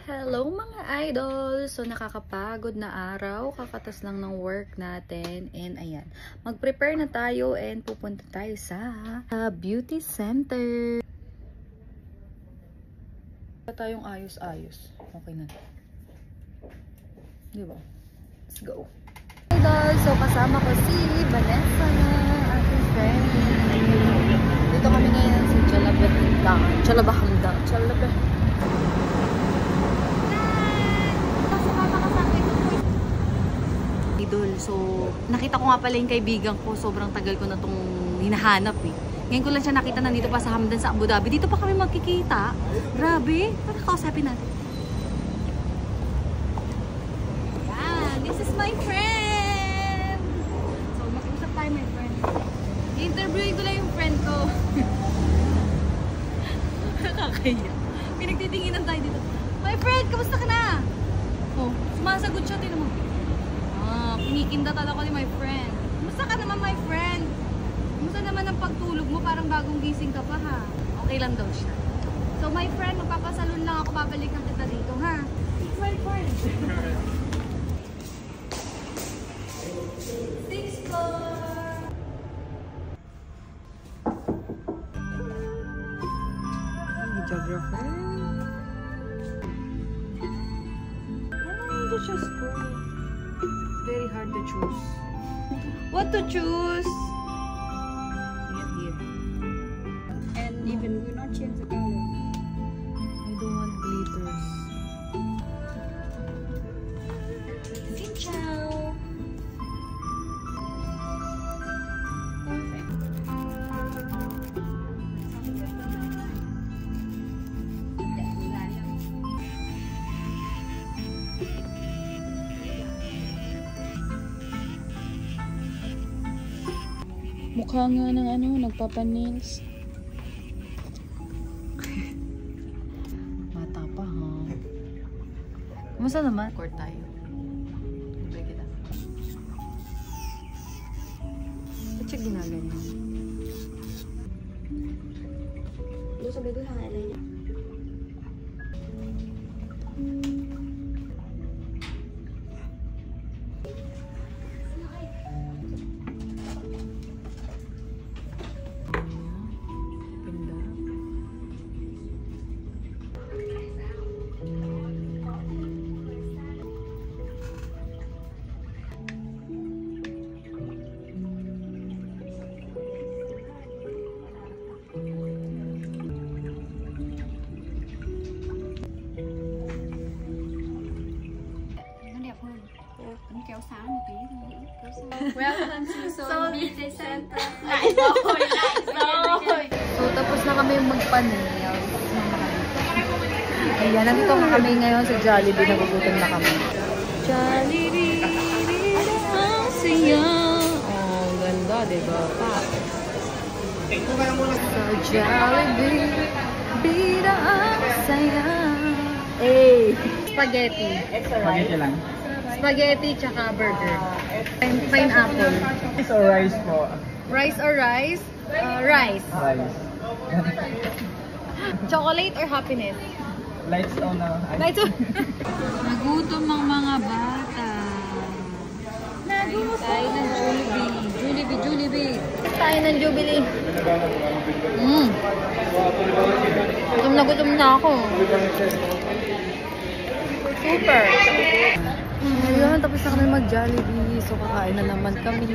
Hello mga idol! So nakakapagod na araw, kakatas lang ng work natin and ayan, mag-prepare na tayo and pupunta tayo sa beauty center. Tayong ayos-ayos. Okay na. Diba? Let's go. Idol! So kasama ko si Vanessa, aking friend. Dito kami ngayon sa Chalabahanda. Idol. So, nakita ko nga pala yung kaibigan ko. Sobrang tagal ko na itong hinahanap eh. Ngayon ko lang siya nakita nandito pa sa Hamdan sa Abu Dhabi. Dito pa kami magkikita. Grabe. Para kausapin natin. Yan. This is my friend. So, mag-usap tayo my friend. I-interviewin ko lang yung friend ko. Nakakaya. Pinagtitinginan tayo dito. My friend, kamusta ka na? Oh, sumasagot siya. Tinan mo. Kinikindatan ako ni my friend. Kumusta ka naman, my friend? Kumusta naman ang pagtulog mo? Parang bagong gising ka pa, ha? Okay lang daw siya. So, my friend, magpapasalon lang ako. Babalikan kita dito, ha? It's my friend. 6 floor. Videographer. Ano yung choose ko? Very hard to choose. What to choose? Here. And even we not change the color. I don't want glitters. Xin chào. Perfect. Mukha nga ng ano, nagpapa-nails. Mata pa, ha? Kumusta naman? Court tayo. Ibay kita. Ba't siya ginaganyan? Doon sa baby hangalay niya. Kéo sáng một tí thôi. Kéo sáng. Welcome to Seoul Beauty Center. Lại rồi. So, tapos na kami magpa-nails. Ayan, nandito kami ngayon sa Jollibee. Nagugutom na kami. Jollibee, ang saya. Oh, ganda, diba? Pa. Sa Jollibee, bida ang saya. Eh, spaghetti. Spaghetti lang. Spaghetti tsaka burger. Pineapple. Rice or rice po? Rice or rice? Rice. Rice. Chocolate or happiness? Lights on na. Lights on. Nagutom ang mga bata. Nagutom. Tayo ng Jollibee. Jollibee. Tayo ng Jubilee. Gutom na ako. Super. Ayun, tapos na kami mag-Jollibee. So, kakain na naman kami.